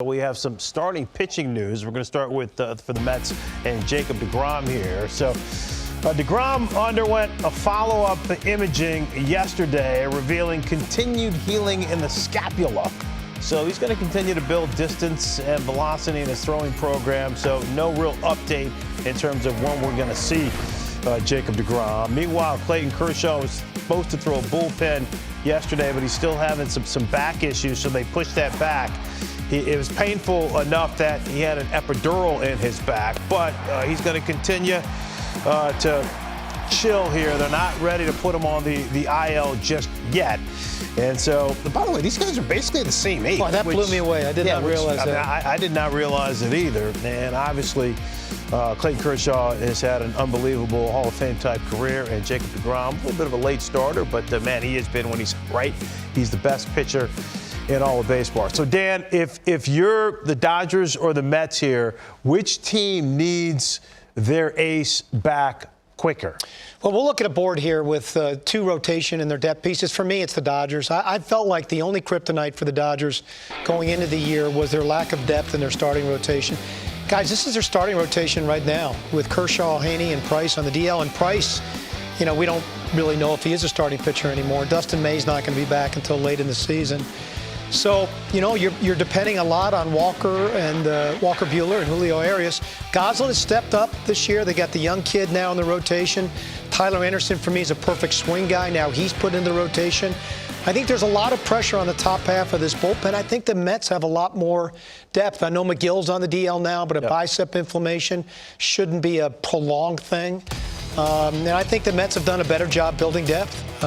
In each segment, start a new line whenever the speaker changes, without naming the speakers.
We have some starting pitching news. We're going to start with for the Mets and Jacob deGrom here. So deGrom underwent a follow-up imaging yesterday, revealing continued healing in the scapula. So he's going to continue to build distance and velocity in his throwing program. So no real update in terms of when we're going to see Jacob deGrom. Meanwhile, Clayton Kershaw was supposed to throw a bullpen yesterday, but he's still having some back issues, so they pushed that back. It was painful enough that he had an epidural in his back, but he's going to continue to chill here. They're not ready to put him on the IL just yet. And so, by the way, these guys are basically the same age.
Oh, that blew me away. I did not realize that.
I did not realize it either. And obviously, Clayton Kershaw has had an unbelievable Hall of Fame type career, and Jacob deGrom, a little bit of a late starter, but man, he has been, when he's right, he's the best pitcher in all of baseball. So, Dan, if you're the Dodgers or the Mets here, which team needs their ace back quicker?
Well, we'll look at a board here with two rotation in their depth pieces. For me, it's the Dodgers. I felt like the only kryptonite for the Dodgers going into the year was their lack of depth in their starting rotation. Guys, this is their starting rotation right now with Kershaw, Haney, and Price on the DL. And Price, you know, we don't really know if he is a starting pitcher anymore. Dustin May's not going to be back until late in the season. So, you know, you're depending a lot on Walker and Walker Buehler and Julio Arias. Goslin has stepped up this year. They got the young kid now in the rotation. Tyler Anderson, for me, is a perfect swing guy. Now he's put in the rotation. I think there's a lot of pressure on the top half of this bullpen. I think the Mets have a lot more depth. I know McGill's on the DL now, but a bicep inflammation shouldn't be a prolonged thing. And I think the Mets have done a better job building depth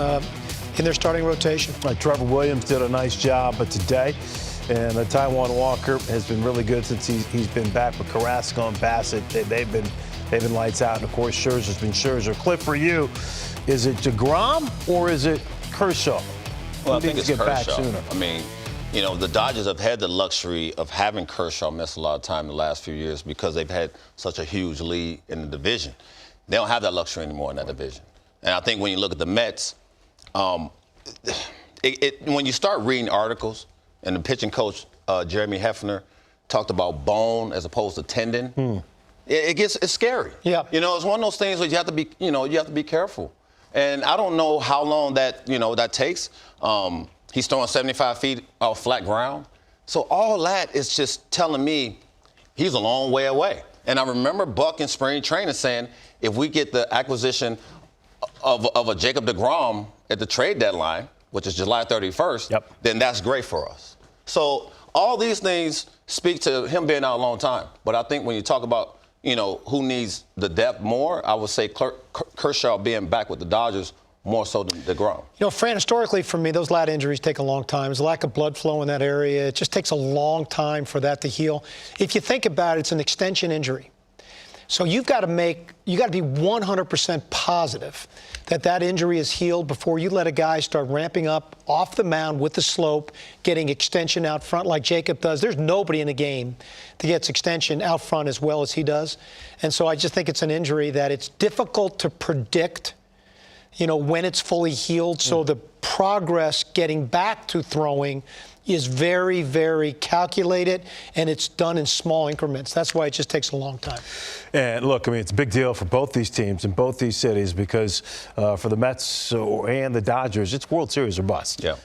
in their starting rotation.
Trevor Williams did a nice job today, and Taijuan Walker has been really good since he's been back with Carrasco and Bassett. They've been lights out, and of course Scherzer's been Scherzer. Cliff, for you, is it deGrom or is it Kershaw?
Well, I think it's Kershaw. I mean, you know, the Dodgers have had the luxury of having Kershaw miss a lot of time in the last few years because they've had such a huge lead in the division. They don't have that luxury anymore in that division. And I think when you look at the Mets, when you start reading articles, and the pitching coach Jeremy Hefner talked about bone as opposed to tendon, it's scary.
Yeah.
You know, it's one of those things where you have to be careful. And I don't know how long that takes. He's throwing 75 feet off flat ground. So all that is just telling me he's a long way away. And I remember Buck in spring training saying, if we get the acquisition of a Jacob deGrom at the trade deadline, which is July 31st, then that's great for us. So all these things speak to him being out a long time. But I think when you talk about, you know, who needs the depth more, I would say Kershaw being back with the Dodgers more so than deGrom.
You know, Fran, historically for me, those lat injuries take a long time. There's a lack of blood flow in that area. It just takes a long time for that to heal. If you think about it, it's an extension injury. So you've got to be 100% positive that injury is healed before you let a guy start ramping up off the mound with the slope, getting extension out front like Jacob does. There's nobody in the game that gets extension out front as well as he does. And so I just think it's an injury that it's difficult to predict, you know, when it's fully healed. So the progress getting back to throwing is very, very calculated, and it's done in small increments. That's why it just takes a long time.
And look, I mean, it's a big deal for both these teams in both these cities because for the Mets and the Dodgers, it's World Series or bust.
Yeah.